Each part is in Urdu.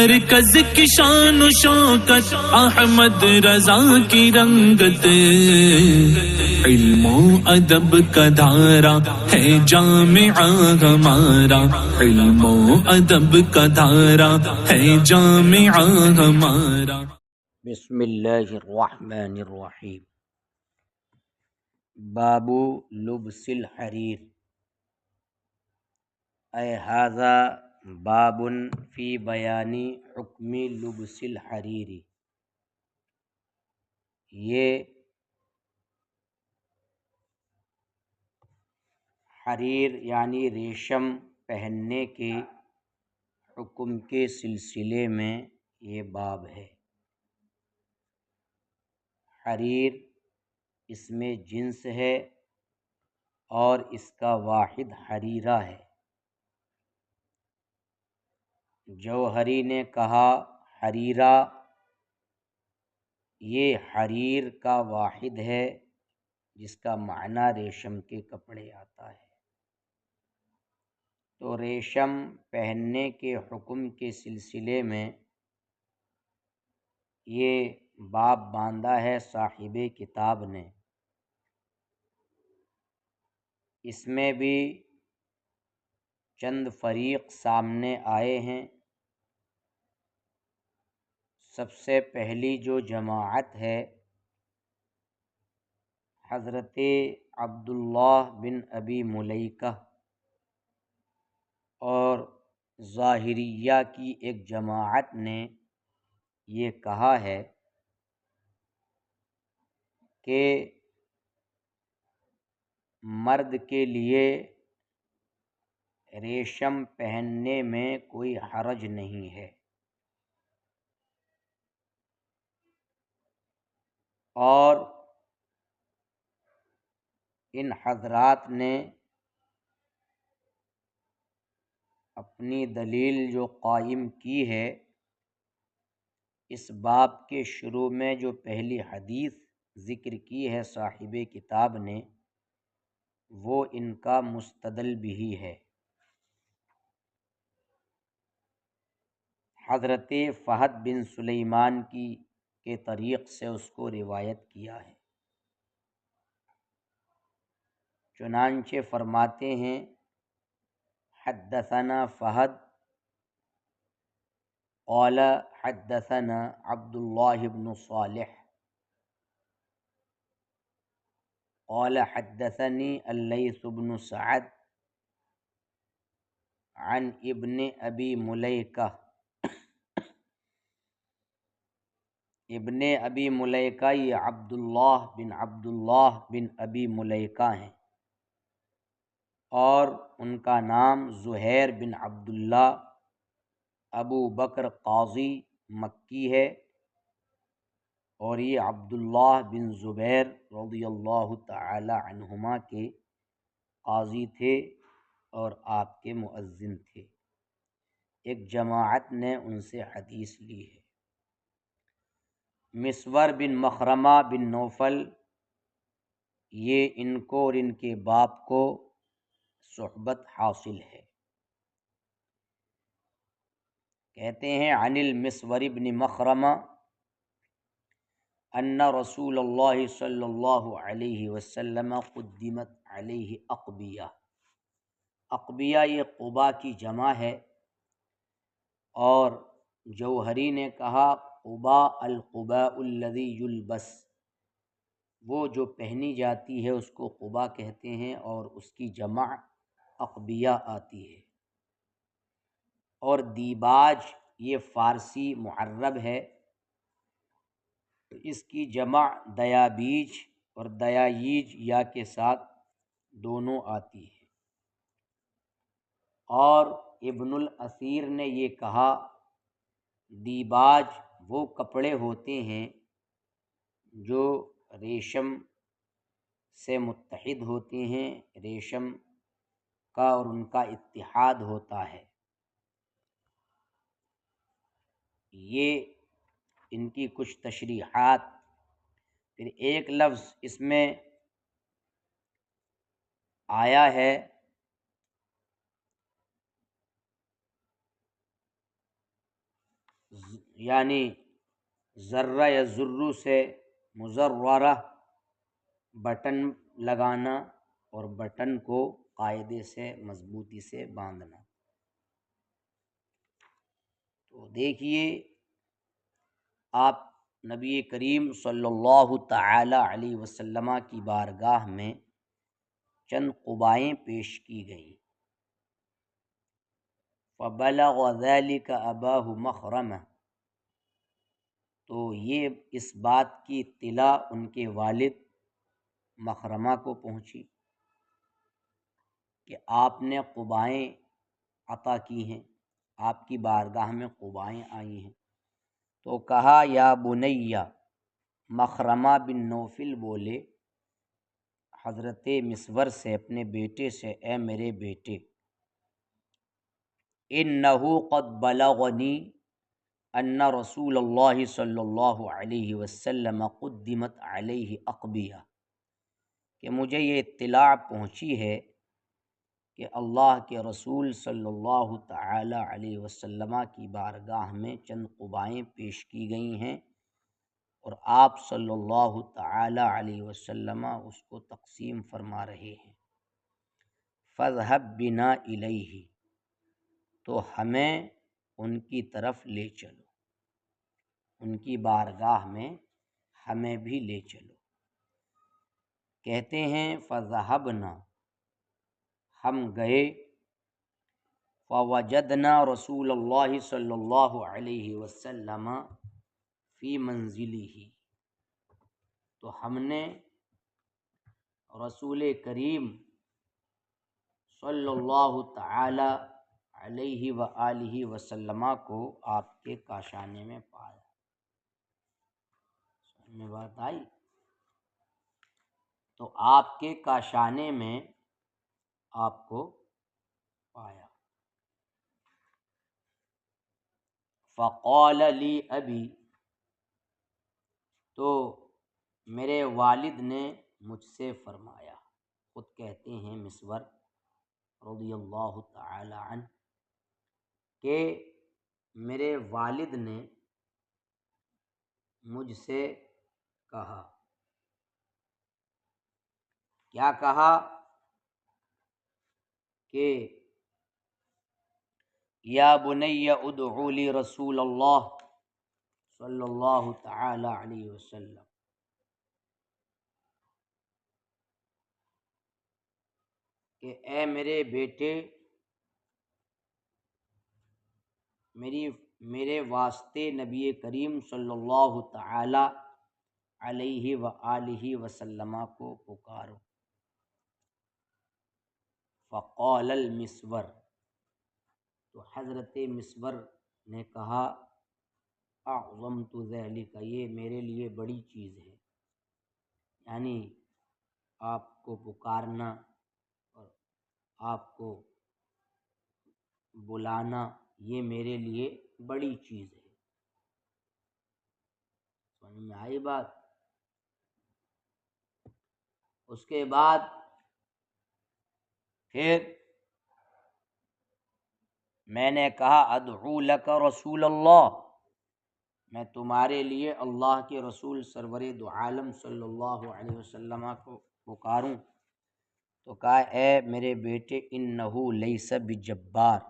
مرکز کی شان و شوکت احمد رضا کی رنگت، علم و ادب کا دھارا ہے جامعہ ہمارا، علم و ادب کا دھارا ہے جامعہ ہمارا۔ بسم اللہ الرحمن الرحیم۔ باب لبس الحریر، اے ھذا باب فی بیان حکم لبس الحریر، یہ حریر یعنی ریشم پہننے کے حکم کے سلسلے میں یہ باب ہے۔ حریر اس میں جنس ہے اور اس کا واحد حریرہ ہے۔ جوہری نے کہا حریرہ، یہ حریر کا واحد ہے جس کا معنی ریشم کے کپڑے آتا ہے۔ تو ریشم پہننے کے حکم کے سلسلے میں یہ باب باندھا ہے صاحب کتاب نے۔ اس میں بھی چند فریق سامنے آئے ہیں۔ سب سے پہلی جو جماعت ہے حضرت عبداللہ بن ابی ملیکہ اور ظاہریہ کی ایک جماعت نے یہ کہا ہے کہ مرد کے لیے ریشم پہننے میں کوئی حرج نہیں ہے، اور ان حضرات نے اپنی دلیل جو قائم کی ہے اس باب کے شروع میں جو پہلی حدیث ذکر کی ہے صاحب کتاب نے، وہ ان کا مستدل بھی ہے۔ حضرت فہد بن سلیمان کے طریق سے اس کو روایت کیا ہے۔ چنانچہ فرماتے ہیں حدثنا فہد قال حدثنا عبداللہ بن صالح قال حدثني الليث بن سعد عن ابن ابی ملیکہ۔ ابن ابی ملیکہ یہ عبداللہ بن ابی ملیکہ ہیں، اور ان کا نام زہیر بن عبداللہ ابو بکر قاضی مکی ہے، اور یہ عبداللہ بن زبیر رضی اللہ تعالی عنہما کے قاضی تھے اور آپ کے مؤذن تھے۔ ایک جماعت نے ان سے حدیث لی ہے۔ مسور بن مخرمہ بن نوفل، یہ ان کو اور ان کے باپ کو صحبت حاصل ہے۔ کہتے ہیں عن المسور بن مخرمہ ان رسول اللہ صلی اللہ علیہ وسلم قدمت علیہ اقبیہ۔ اقبیہ یہ قبا کی جمع ہے، اور جوہری نے کہا قبا القباء الذی یلبس، وہ جو پہنی جاتی ہے اس کو قبا کہتے ہیں، اور اس کی جمع اقبیہ آتی ہے۔ اور دیباج یہ فارسی معرب ہے، اس کی جمع دیابیج اور دیاییج یا کے ساتھ دونوں آتی ہے۔ اور ابن الاثیر نے یہ کہا دیباج وہ کپڑے ہوتے ہیں جو ریشم سے متحد ہوتے ہیں، ریشم کا اور ان کا اتحاد ہوتا ہے۔ یہ ان کی کچھ تشریحات۔ پھر ایک لفظ اس میں آیا ہے یعنی ذرہ یا ذرو سے مزرورہ بٹن لگانا اور بٹن کو قاعدے سے مضبوطی سے باندھنا۔ تو دیکھیے آپ نبی کریم صلی اللہ تعالی علیہ وسلم کی بارگاہ میں چند قبائیں پیش کی گئیں۔ فبلغ ذلك اباہ مخرمہ، تو یہ اس بات کی اطلاع ان کے والد مخرمہ کو پہنچی کہ آپ نے قبائیں عطا کی ہیں، آپ کی بارگاہ میں قبائیں آئی ہیں۔ تو کہا یا بنیہ، مخرمہ بن نوفل بولے حضرت مسور سے، اپنے بیٹے سے، اے میرے بیٹے، انہ قد بلغنی ان رسول اللہ صلی اللہ علیہ وسلم قدمت علیہ اقبیہ، کہ مجھے یہ اطلاع پہنچی ہے کہ اللہ کے رسول صلی اللہ تعالی علیہ وسلم کی بارگاہ میں چند قبائیں پیش کی گئی ہیں اور آپ صلی اللہ تعالی علیہ وسلم اس کو تقسیم فرما رہے ہیں۔ فاذهب بنا الیہ، تو ہمیں ان کی طرف لے چلو، ان کی بارگاہ میں ہمیں بھی لے چلو۔ کہتے ہیں فذهبنا، ہم گئے، فوجدنا رسول اللہ صلی اللہ علیہ وسلم فی منزلہ، تو ہم نے رسول کریم صلی اللہ تعالی علیہ وآلہ وسلم کو آپ کے کاشانے میں پایا۔ سمجھ میں بات آئی؟ تو آپ کے کاشانے میں آپ کو پایا۔ فقال لی ابی، تو میرے والد نے مجھ سے فرمایا، خود کہتے ہیں مسور رضی اللہ تعالی عنہ کہ میرے والد نے مجھ سے کہا، کیا کہا کہ یا بنی ادعو لی رسول اللہ صلی اللہ تعالی علیہ وسلم، کہ اے میرے بیٹے، میرے واسطے نبی کریم صلی اللہ تعالی علیہ وآلہ وسلم کو پکارو۔ فقال المسور، تو حضرت مسور نے کہا، اعظمت ذلک، یہ میرے لیے بڑی چیز ہے، یعنی آپ کو پکارنا اور آپ کو بلانا یہ میرے لیے بڑی چیز ہے۔ سمجھ میں آئی بات؟ اس کے بعد پھر میں نے کہا ادعو لک رسول اللہ، میں تمہارے لیے اللہ کے رسول سرور دو عالم صلی اللہ علیہ وسلم کو پکاروں؟ تو کہا اے میرے بیٹے، انہ لیس بجبار،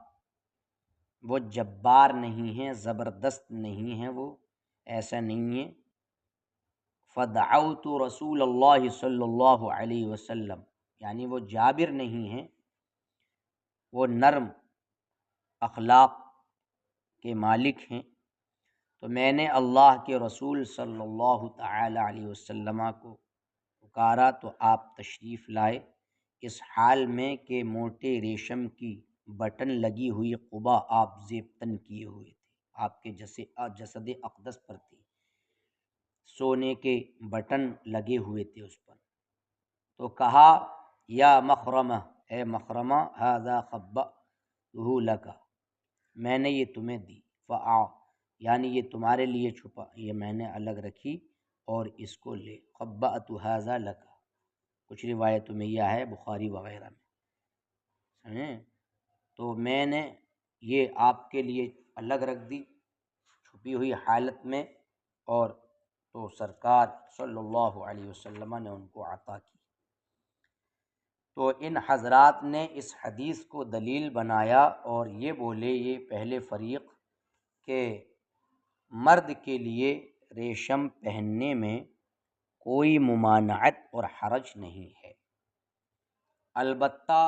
وہ جبار نہیں ہے، زبردست نہیں ہے، وہ ایسا نہیں ہے۔ فدعوت رسول اللہ صلی اللہ علیہ وسلم، یعنی وہ جابر نہیں ہے، وہ نرم اخلاق کے مالک ہیں۔ تو میں نے اللہ کے رسول صلی اللہ تعالی علیہ وسلم کو پکارا تو آپ تشریف لائے، اس حال میں کہ موٹے ریشم کی بٹن لگی ہوئی قبا آپ زیب تن کیے ہوئے تھے، آپ کے جسد اقدس پر تھی، سونے کے بٹن لگے ہوئے تھے اس پر۔ تو کہا یا مخرمہ، اے مخرمہ، ھذا خبأتہ لک، میں نے یہ تمہیں دی، یعنی یہ تمہارے لیے چھپا، یہ میں نے الگ رکھی اور اس کو لے، خبأت ھذا لک، کچھ روایتوں میں یہ ہے، بخاری وغیرہ میں، سمجھیں؟ تو میں نے یہ آپ کے لیے الگ رکھ دی، چھپی ہوئی حالت میں، اور تو سرکار صلی اللہ علیہ وسلم نے ان کو عطا کی۔ تو ان حضرات نے اس حدیث کو دلیل بنایا اور یہ بولے، یہ پہلے فریق، کہ مرد کے لیے ریشم پہننے میں کوئی ممانعت اور حرج نہیں ہے۔ البتہ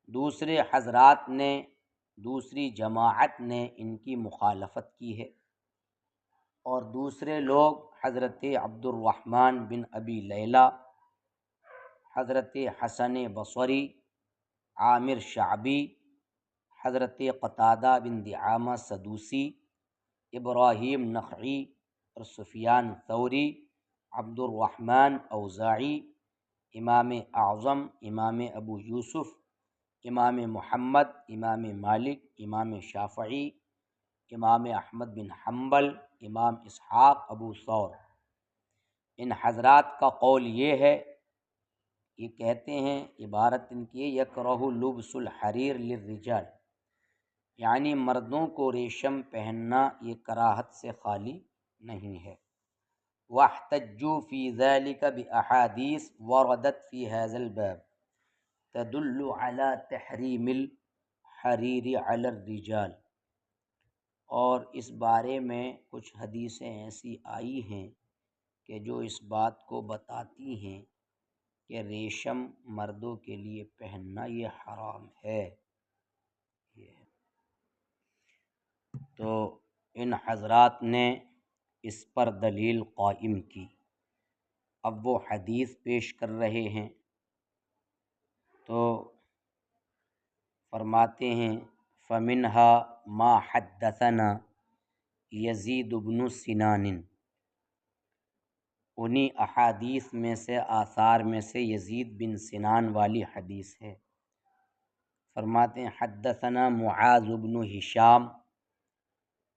دوسرے حضرات نے، دوسری جماعت نے ان کی مخالفت کی ہے، اور دوسرے لوگ حضرت عبد الرحمن بن ابی لیلہ، حضرت حسن بصری، عامر شعبی، حضرت قتادہ بن دعامہ سدوسی، ابراہیم نخعی اور سفیان ثوری، عبد الرحمن اوزاعی، امام اعظم، امام ابو یوسف، امام محمد، امام مالک، امام شافعی، امام احمد بن حنبل، امام اسحاق، ابو ثور، ان حضرات کا قول یہ ہے، یہ کہتے ہیں، عبارت ان کی یکرہ لبس الحریر للرجال، یعنی مردوں کو ریشم پہننا یہ کراہت سے خالی نہیں ہے۔ واحتجوا فی ذلک باحادیث وردت فی ھذا الباب تدل علی تحریم الحریر علی الرجال، اور اس بارے میں کچھ حدیثیں ایسی آئی ہیں کہ جو اس بات کو بتاتی ہیں کہ ریشم مردوں کے لیے پہننا یہ حرام ہے۔ تو ان حضرات نے اس پر دلیل قائم کی۔ اب وہ حدیث پیش کر رہے ہیں، تو فرماتے ہیں فَمِنْهَا مَا حَدَّثَنَا یزید بن سنان، انہی احادیث میں سے، آثار میں سے یزید بن سنان والی حدیث ہے۔ فرماتے ہیں حدثنا معاذ بن ہشام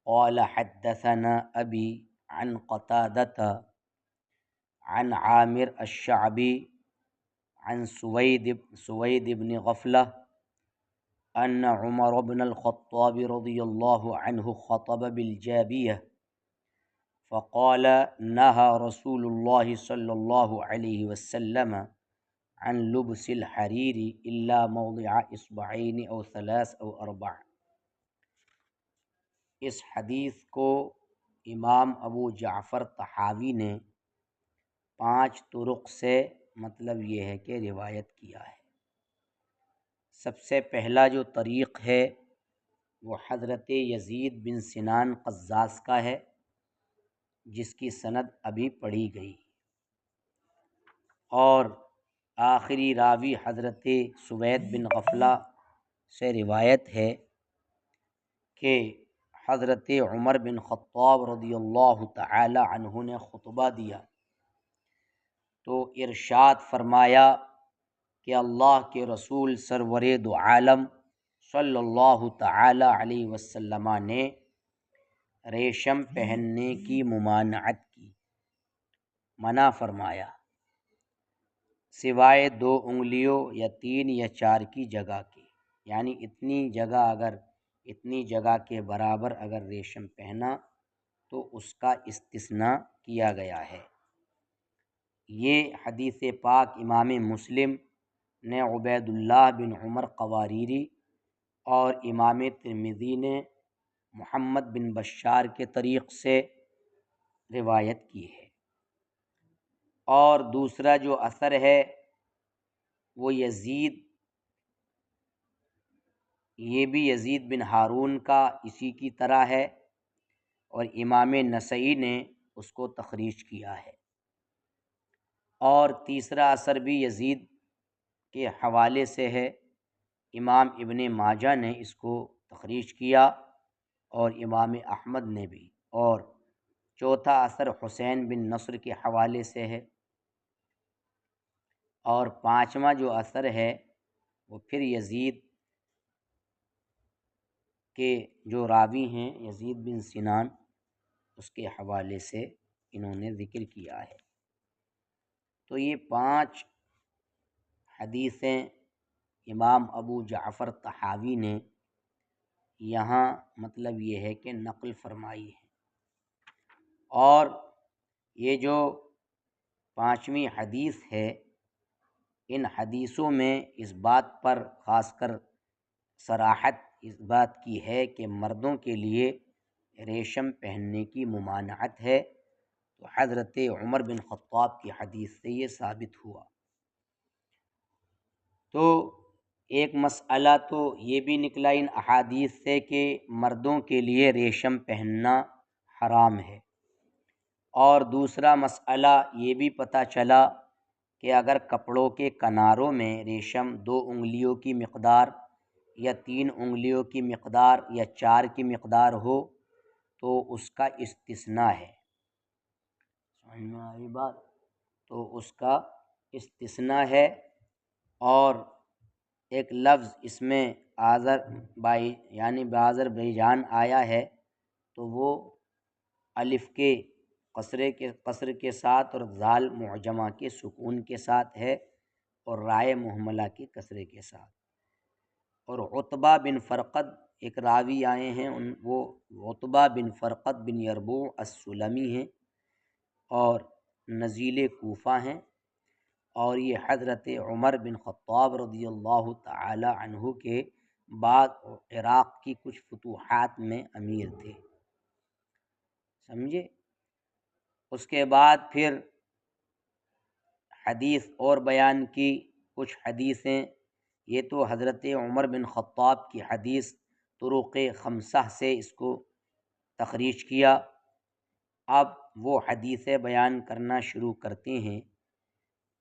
قال حدثنا ابی عن قتادۃ عن عامر الشعبی عن سوید بن غفلہ ان عمر بن الخطاب رضی اللہ عنہ خطب بالجابیہ فقال نہى رسول اللہ صلی اللہ علیہ وسلم عن لبس الحریر الا موضع اصبعین او ثلاث او اربع۔ اس حدیث کو امام ابو جعفر طحاوی نے 5 طرق سے، مطلب یہ ہے کہ روایت کیا ہے۔ سب سے پہلا جو طریق ہے وہ حضرت یزید بن سنان قزاز کا ہے، جس کی سند ابھی پڑھی گئی، اور آخری راوی حضرت سوید بن غفلہ سے روایت ہے کہ حضرت عمر بن خطاب رضی اللہ تعالی عنہ نے خطبہ دیا تو ارشاد فرمایا کہ اللہ کے رسول سرور دو عالم صلی اللہ تعالی علیہ وسلم نے ریشم پہننے کی ممانعت کی، منع فرمایا، سوائے 2 انگلیوں یا 3 یا 4 کی جگہ کے، یعنی اتنی جگہ کے برابر اگر ریشم پہنا تو اس کا استثناء کیا گیا ہے۔ یہ حدیث پاک امام مسلم نے عبید اللہ بن عمر قواریری اور امام ترمذی نے محمد بن بشار کے طریق سے روایت کی ہے۔ اور دوسرا جو اثر ہے وہ یہ بھی یزید بن ہارون کا اسی کی طرح ہے، اور امام نسائی نے اس کو تخریج کیا ہے۔ اور تیسرا اثر بھی یزید کے حوالے سے ہے، امام ابن ماجہ نے اس کو تخریج کیا اور امام احمد نے بھی، اور چوتھا اثر حسین بن نصر کے حوالے سے ہے، اور 5واں جو اثر ہے وہ پھر یزید کے جو راوی ہیں یزید بن سنان، اس کے حوالے سے انہوں نے ذکر کیا ہے۔ تو یہ 5 حدیثیں امام ابو جعفر طحاوی نے یہاں مطلب یہ ہے کہ نقل فرمائی ہے۔ اور یہ جو 5ویں حدیث ہے، ان حدیثوں میں اس بات پر خاص کر صراحت اس بات کی ہے کہ مردوں کے لیے ریشم پہننے کی ممانعت ہے، تو حضرت عمر بن خطاب کی حدیث سے یہ ثابت ہوا۔ تو ایک مسئلہ تو یہ بھی نکلا ان احادیث سے کہ مردوں کے لیے ریشم پہننا حرام ہے، اور دوسرا مسئلہ یہ بھی پتہ چلا کہ اگر کپڑوں کے کناروں میں ریشم 2 انگلیوں کی مقدار یا 3 انگلیوں کی مقدار یا 4 کی مقدار ہو تو اس کا استثناء ہے۔ سمجھ میں آئی بات؟ تو اس کا استثناء ہے، اور ایک لفظ اس میں آذربائیجان آیا ہے، تو وہ الف کے قصر کے ساتھ اور ذال معجمہ کے سکون کے ساتھ ہے، اور رائے محملہ کے کسرے کے ساتھ۔ اور عتبہ بن فرقد ایک راوی آئے ہیں، وہ عتبہ بن فرقد بن یربوع السلمی ہیں اور نزیل کوفہ ہیں، اور یہ حضرت عمر بن خطاب رضی اللہ تعالی عنہ کے بعد عراق کی کچھ فتوحات میں امیر تھے، سمجھے۔ اس کے بعد پھر حدیث اور بیان کی، کچھ حدیثیں، یہ تو حضرت عمر بن خطاب کی حدیث طرق 5 سے اس کو تخریج کیا۔ اب وہ حدیثیں بیان کرنا شروع کرتے ہیں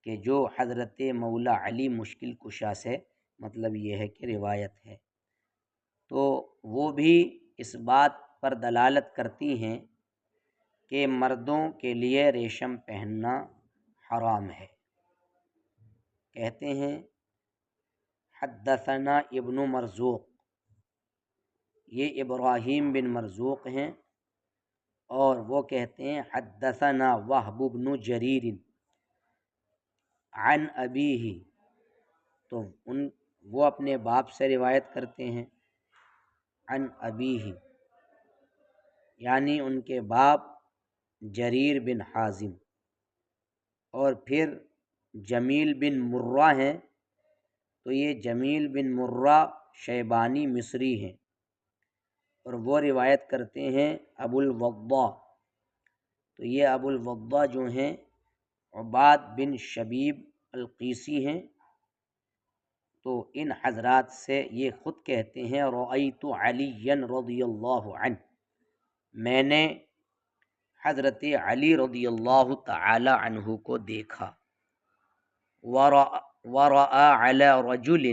کہ جو حضرت مولا علی مشکل کشا سے مطلب یہ ہے کہ روایت ہے، تو وہ بھی اس بات پر دلالت کرتی ہیں کہ مردوں کے لیے ریشم پہننا حرام ہے۔ کہتے ہیں حدثنا ابن مرزوق، یہ ابراہیم بن مرزوق ہیں، اور وہ کہتے ہیں حدثنا وہب بن جریر عن ابیہ، تو وہ اپنے باپ سے روایت کرتے ہیں، عن ابیہ یعنی ان کے باپ جریر بن حازم، اور پھر جمیل بن مرہ ہیں، تو یہ جمیل بن مرہ شیبانی مصری ہیں، اور وہ روایت کرتے ہیں ابو الوضاء، تو یہ ابو الوضاء جو ہیں عباد بن شبیب القیسی ہیں، تو ان حضرات سے یہ خود کہتے ہیں رأیت علی رضی اللہ عنہ، میں نے حضرت علی رضی اللہ تعالی عنہ کو دیکھا، ورأى علی رجل،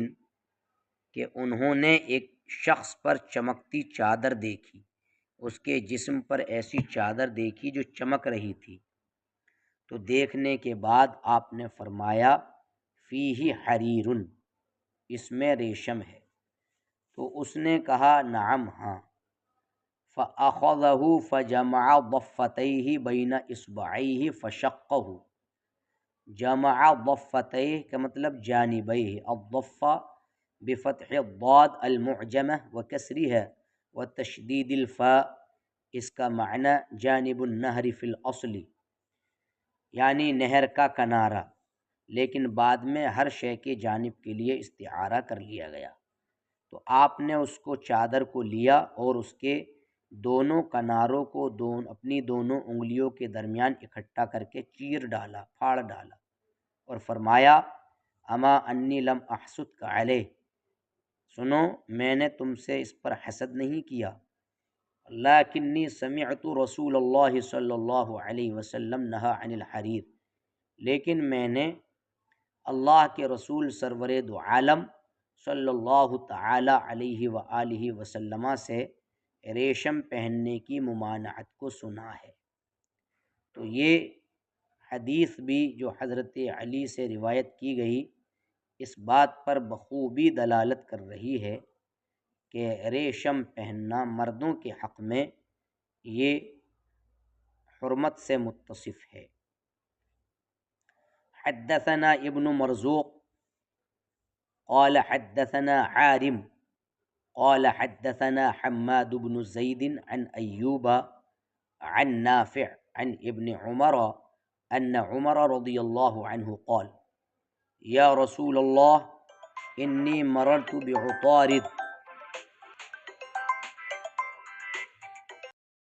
کہ انہوں نے ایک شخص پر چمکتی چادر دیکھی، اس کے جسم پر ایسی چادر دیکھی جو چمک رہی تھی، تو دیکھنے کے بعد آپ نے فرمایا فیہ حریر، اس میں ریشم ہے، تو اس نے کہا نعم ہاں، فأخذہ فجمع ضفتیہ بین اصبعیہ فشقہ، جمع ضفتیہ کا مطلب جانبیہ، الضفہ بفتح الضاد المعجمہ وکسرها وتشدید الفاء، اس کا معنی جانب النہر فی الاصل، یعنی نہر کا کنارہ، لیکن بعد میں ہر شے کے جانب کے لیے استعارہ کر لیا گیا، تو آپ نے اس کو چادر کو لیا اور اس کے دونوں کناروں کو اپنی دونوں انگلیوں کے درمیان اکٹھا کر کے چیر ڈالا، پھاڑ ڈالا، اور فرمایا اما انی لم احسدک علیہ، سنو میں نے تم سے اس پر حسد نہیں کیا، لیکنی سمعت رسول اللہ صلی اللہ علیہ وسلم نہا عن الحریر، لیکن میں نے اللہ کے رسول سرور دو عالم صلی اللہ تعالی علیہ وآلہ وسلم سے ریشم پہننے کی ممانعت کو سنا ہے۔ تو یہ حدیث بھی جو حضرت علی سے روایت کی گئی، اس بات پر بخوبی دلالت کر رہی ہے کہ ریشم پہننا مردوں کے حق میں یہ حرمت سے متصف ہے۔ حدثنا ابن مرزوق قال حدثنا عارم قال حدثنا حماد بن زيد عن أيوب عن نافع عن ابن عمر أن عمر رضي الله عنه قال يا رسول الله إني مررت بعطارد